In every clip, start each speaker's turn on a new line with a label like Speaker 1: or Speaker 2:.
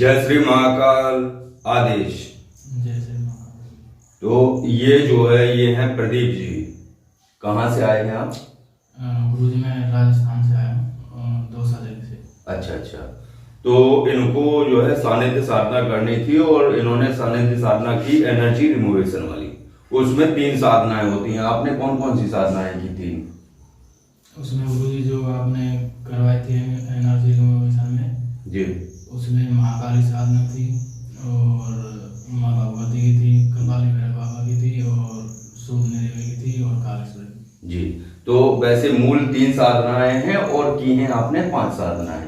Speaker 1: जय श्री महाकाल आदेश।
Speaker 2: जय श्री महाकाल।
Speaker 1: तो ये जो है ये हैं प्रदीप जी। कहाँ से आए हैं आप?
Speaker 2: गुरुजी मैं राजस्थान से आया हूँ, दौसा जिले से।
Speaker 1: अच्छा अच्छा। तो इनको जो है सानिध्य साधना करनी थी और इन्होंने सानिध्य साधना की एनर्जी रिमूवेशन वाली। उसमें 3 साधनाएं होती हैं। आपने कौन कौन सी साधनाएं की थी?
Speaker 2: उसमें गुरुजी जो आपने करवाई थी एनर्जी रिमूवेशन में
Speaker 1: जी,
Speaker 2: उसमें महाकाली साधना थी और माँ भगवती की थी, कपाली भैरव बाबा की थी और सूर्य देवी की थी और कालेश्वर की।
Speaker 1: जी। तो वैसे मूल 3 साधनाएं हैं और की हैं आपने 5 साधनाएं।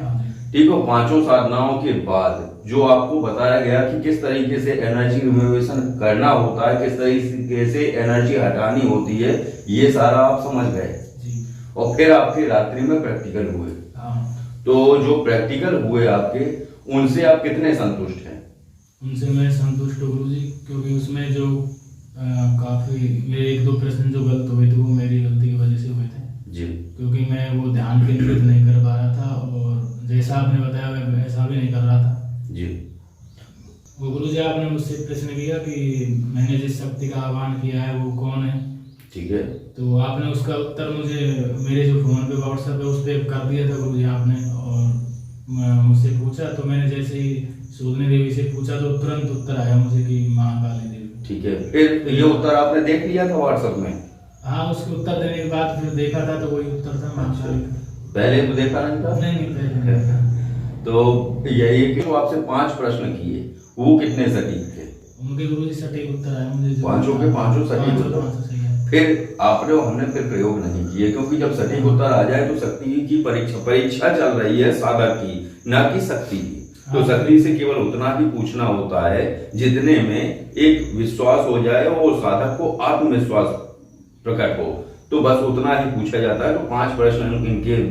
Speaker 1: ठीक है। 5 साधनाओं के बाद जो आपको बताया गया कि किस तरीके से एनर्जी रिमूवेशन करना होता है, किस तरीके से एनर्जी हटानी होती है, ये सारा आप समझ गए। और फिर आपके रात्रि में प्रैक्टिकल हुए। तो जो प्रैक्टिकल हुए आपके, उनसे आप कितने संतुष्ट हैं?
Speaker 2: उनसे मैं संतुष्ट हूँ गुरुजी, क्योंकि उसमें जो काफी मेरे 1-2 प्रश्न जो गलत हुए थे वो मेरी गलती की वजह से हुए थे
Speaker 1: जी।
Speaker 2: क्योंकि मैं वो ध्यान केंद्रित नहीं कर पा रहा था और जैसा आपने बताया मैं वैसा भी नहीं कर रहा था
Speaker 1: जी।
Speaker 2: वो गुरुजी आपने मुझसे प्रश्न किया कि मैंने जिस शक्ति का आह्वान किया है वो कौन है।
Speaker 1: ठीक है।
Speaker 2: तो आपने उसका उत्तर मुझे मेरे जो फोन पे व्हाट्सएप है उस पर कर दिया था गुरुजी आपने, और मुझसे पूछा तो मैंने जैसे ही सूर्य देवी से पूछा तो तुरंत उत्तर आया मुझे कि महाकाली देवी।
Speaker 1: ठीक है। फिर ये उत्तर आपने देख लिया था व्हाट्सएप में?
Speaker 2: हाँ, उसके उत्तर देने के बाद फिर देखा था तो वही उत्तर था महाकाली।
Speaker 1: पहले तो देखा नहीं था?
Speaker 2: नहीं पहले नहीं देखा।
Speaker 1: तो यही है कि वो आपसे 5 प्रश्न किए, वो कितने सटीक थे?
Speaker 2: उनके गुरुजी सटीक उत्तर आया मुझे।
Speaker 1: 5 के 5 सटीक उत्तर। फिर आपने हमने फिर प्रयोग नहीं किए, क्योंकि जब सटीक उत्तर आ जाए तो शक्ति की परीक्षा चल रही है साधक की, ना कि शक्ति की। तो शक्ति से केवल उतना ही पूछना होता है जितने में एक विश्वास हो जाए और साधक को आत्मविश्वास प्रकट हो, तो बस उतना ही पूछा जाता है। तो 5 प्रश्न इनके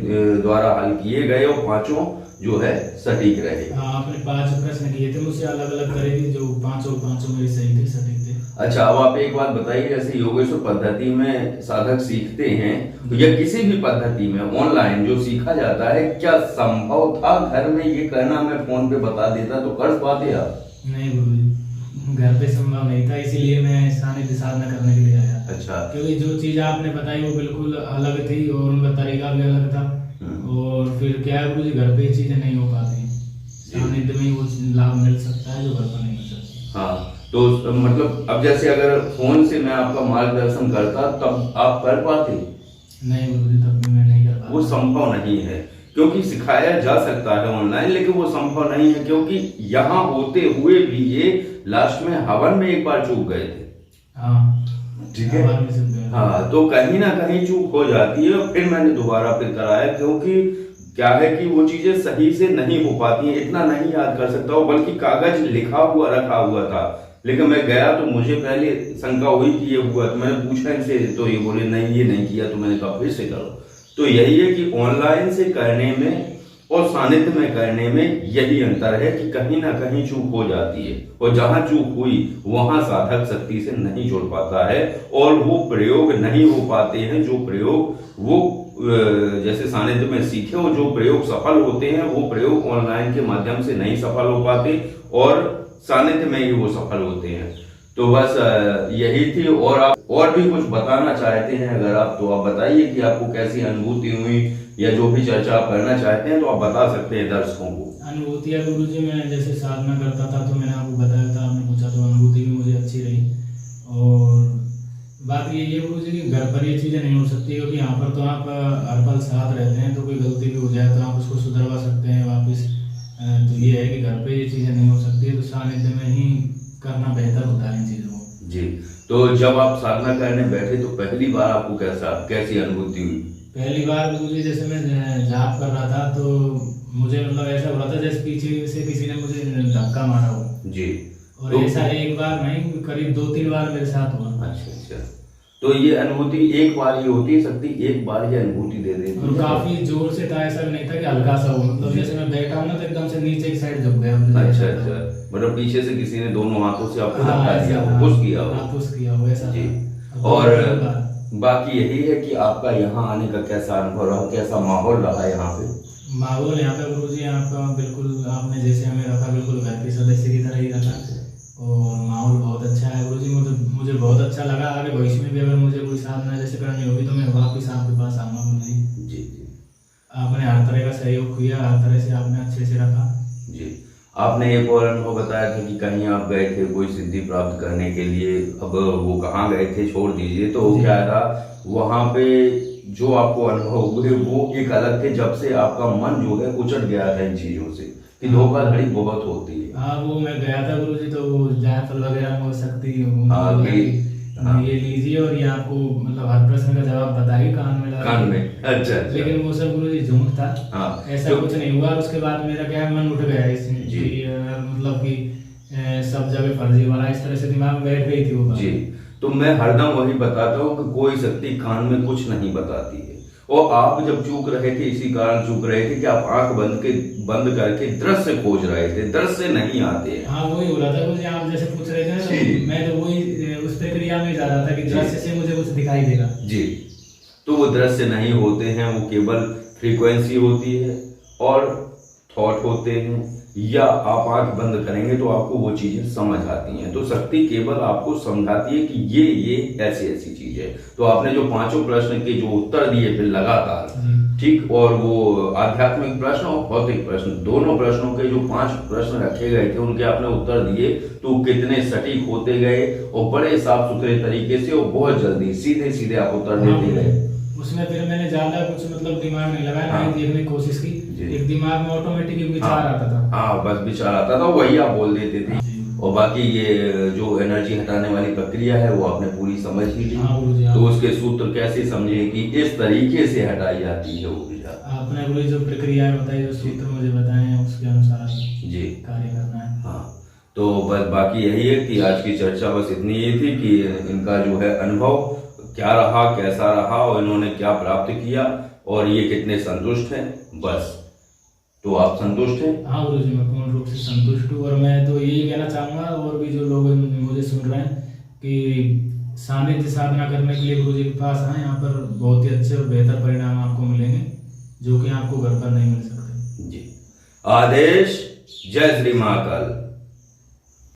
Speaker 1: द्वारा हल किए गए और 5 जो है सटीक रहे।
Speaker 2: हाँ, आपने 5 प्रश्न किए थे मुझसे अलग अलग तरह के, जो 5 मेरे सही थे, सटीक थे।
Speaker 1: अच्छा, अब आप एक बात बताइए, जैसे योगेश्वर पद्धति में साधक सीखते हैं तो या किसी भी पद्धति में ऑनलाइन जो सीखा जाता है, क्या संभव था घर में ये करना? मैं फोन पे बता देता तो कर पाते आप?
Speaker 2: नहीं गुरुजी, घर पे संभव नहीं था, इसीलिए मैं सानिध्य साधना करने के लिए आया।
Speaker 1: अच्छा।
Speaker 2: क्योंकि जो चीज आपने बताई वो बिल्कुल अलग थी और उनका तरीका भी अलग था, और फिर क्या है गुरुजी, घर पे ये चीजें नहीं हो पाती, सानिध्य में वो लाभ मिल सकता है जो घर पर नहीं मिल सकता।
Speaker 1: हाँ, तो मतलब अब जैसे अगर फोन से मैं आपका मार्गदर्शन करता तब आप कर पाते?
Speaker 2: नहीं गुरुजी, तब भी मैं नहीं कर पाता।
Speaker 1: वो संभव नहीं है, क्योंकि सिखाया जा सकता है ऑनलाइन, लेकिन वो संभव नहीं है, क्योंकि यहाँ होते हुए भी ये लास्ट में हवन में एक बार चूक गए थे।
Speaker 2: हाँ,
Speaker 1: ठीक है। हाँ, तो कहीं ना कहीं चूक हो जाती है। फिर मैंने दोबारा फिर कराया, क्योंकि क्या है कि वो चीजें सही से नहीं हो पाती हैं, इतना नहीं याद कर सकता हूँ, बल्कि कागज लिखा हुआ रखा हुआ था। लेकिन मैं गया तो मुझे पहले शंका हुई कि ये हुआ, तो मैंने पूछा इनसे तो ये बोले नहीं ये नहीं किया, तो मैंने कहा फिर से करो। तो यही है कि ऑनलाइन से करने में और सानिध्य में करने में यही अंतर है कि कहीं ना कहीं चूक हो जाती है, और जहां चूक हुई वहां साधक शक्ति से नहीं जुड़ पाता है और वो प्रयोग नहीं हो पाते हैं। जो प्रयोग वो जैसे सानिध्य में सीखे, वो जो प्रयोग सफल होते हैं वो प्रयोग ऑनलाइन के माध्यम से नहीं सफल हो पाते और सानिध्य में ही वो सफल होते हैं। तो बस यही थी। और आप और भी कुछ बताना चाहते हैं अगर आप, तो आप बताइए कि आपको कैसी अनुभूति हुई, या जो भी चर्चा आप करना चाहते हैं तो आप बता सकते हैं दर्शकों को।
Speaker 2: अनुभूति गुरुजी, मैं जैसे साधना करता था तो मैंने आपको बताया था, आपने पूछा तो अनुभूति भी मुझे अच्छी रही। और बात ये गुरुजी कि घर पर ये चीजें नहीं हो सकती, क्योंकि यहाँ पर तो आप हर पल साथ रहते हैं, तो कोई गलती भी हो जाए तो आप उसको सुधरवा सकते हैं वापस। तो ये है कि घर पे ये चीजें नहीं हो सकती, तो सानिध्य में ही करना बेहतर होता है इन चीजों को।
Speaker 1: जी। तो जब आप साधना करने बैठे तो पहली बार आपको कैसी अनुभूति हुई?
Speaker 2: पहली बार मुझे जैसे मैं जाप कर रहा था तो मुझे मतलब ऐसा हो रहा था जैसे पीछे से किसी ने मुझे धक्का मारा हो।
Speaker 1: जी।
Speaker 2: और
Speaker 1: तो
Speaker 2: ऐसा एक बार नहीं, करीब 2-3 बार मेरे साथ हुआ।
Speaker 1: अच्छा अच्छा। तो ये अनुभूति एक बार ही होती है, शक्ति एक बार ही अनुभूति दे देती है।
Speaker 2: और काफी जोर से था, ऐसा भी नहीं था कि हल्का सा हो, मतलब जैसे मैं बैठा हूँ ना तो एकदम से नीचे की साइड झुक गया।
Speaker 1: अच्छा अच्छा, मतलब पीछे से किसी ने दोनों हाथों से आपको धक्का दिया हो, पुश किया हो।
Speaker 2: पुश किया हो, ऐसा
Speaker 1: जी।
Speaker 2: था।
Speaker 1: और बाकी यही है कि आपका यहाँ आने का कैसा अनुभव रहा, कैसा माहौल रहा यहाँ पे?
Speaker 2: माहौल यहाँ पे गुरुजी यहाँ का बिल्कुल आपने जैसे हमें रखा बिल्कुल घर के सदस्य की तरह ही रखा और माहौल बहुत अच्छा है गुरुजी। मुझे बहुत अच्छा लगा। आगे भविष्य में भी अगर मुझे कोई साधना जैसे करनी होगी तो मैं वापस आपके पास आऊँगा गुरुजी।
Speaker 1: जी जी।
Speaker 2: आपने हर तरह का सहयोग किया, हर तरह से आपने अच्छे से रखा।
Speaker 1: जी। आपने एक और अनुभव बताया था कि कहीं आप गए थे कोई सिद्धि प्राप्त करने के लिए, अब वो कहाँ गए थे छोड़ दीजिए, तो क्या था वहाँ पे जो आपको अनुभव हुए वो एक अलग थे, जब से आपका मन जो है उचट गया था इन चीजों से कि धोखाधड़ी बहुत होती है।
Speaker 2: हाँ वो मैं गया था गुरुजी, तो वो जायफल वगैरह हो सकती
Speaker 1: हाँ,
Speaker 2: ये लीजिए और ये आपको मतलब हर प्रश्न का जवाब बताइए कान में लगा
Speaker 1: कान में। अच्छा।
Speaker 2: लेकिन वो सब गुरुजी झूठ था।
Speaker 1: हाँ,
Speaker 2: ऐसा कुछ नहीं हुआ। उसके बाद मेरा क्या मन उठ गया इसमें
Speaker 1: जी।
Speaker 2: मतलब कि सब जगह फर्जी वाला इस तरह से दिमाग में बैठ गई थी वो बात।
Speaker 1: जी। तो मैं हरदम वही बताता हूँ कि कोई शक्ति कान में कुछ नहीं बताती है, और आप जब चूक रहे थे इसी कारण चूक रहे थे कि आप आंख बंद करके दृश्य खोज रहे थे, दृश्य नहीं आते हैं।
Speaker 2: हाँ वही हो रहा था मुझे, आप जैसे पूछ रहे थे ना, तो मैं तो वही उस प्रक्रिया में जा रहा था कि दृश्य से मुझे कुछ दिखाई देगा।
Speaker 1: जी। तो वो दृश्य नहीं होते हैं, वो केवल फ्रीक्वेंसी होती है और थॉट होते हैं, या आप आंख बंद करेंगे तो आपको वो चीजें समझ आती हैं। तो शक्ति केवल आपको समझाती है कि ये ऐसी ऐसी चीज है। तो आपने जो 5 प्रश्न के जो उत्तर दिए फिर लगातार, ठीक, और वो आध्यात्मिक प्रश्न और भौतिक प्रश्न, दोनों प्रश्नों के जो 5 प्रश्न रखे गए थे उनके आपने उत्तर दिए, तो कितने सटीक होते गए और बड़े साफ सुथरे तरीके से और बहुत जल्दी सीधे सीधे आप उत्तर देते गए।
Speaker 2: उसमें फिर मैंने ज्यादा कुछ मतलब दिमाग नहीं लगाया,
Speaker 1: हाँ।
Speaker 2: नहीं देखने की कोशिश की। एक दिमाग में ऑटोमेटिक विचार आता था।
Speaker 1: हाँ, बस विचार आता था, वही आप बोल देते थे। और बाकी ये जो एनर्जी हटाने वाली प्रक्रिया है वो आपने पूरी समझ ही ली।
Speaker 2: हाँ गुरुजी।
Speaker 1: तो उसके सूत्र कैसे समझे कि इस तरीके से हटाई जाती है ऊर्जा।
Speaker 2: आपने गुरुजी जो प्रक्रिया बताई, जो सूत्र मुझे बताए हैं उसके अनुसार
Speaker 1: जी
Speaker 2: कार्य करना है।
Speaker 1: हाँ, तो बस बाकी यही है कि आज की चर्चा बस इतनी ही थी कि इनका जो है अनुभव क्या रहा, कैसा रहा, और इन्होंने क्या प्राप्त किया, और ये कितने संतुष्ट हैं। बस, तो आप संतुष्ट हैं?
Speaker 2: हाँ गुरुजी, मैं पूर्ण रूप से संतुष्ट हूँ। और मैं तो यही कहना चाहूँगा और भी जो लोग मुझे सुन रहे हैं कि सानिध्य साधना करने के लिए गुरुजी के पास आए। यहाँ पर बहुत ही अच्छे और बेहतर परिणाम आपको मिलेंगे जो कि आपको घर पर नहीं मिल सकते।
Speaker 1: जी। आदेश। जय श्री महाकाल।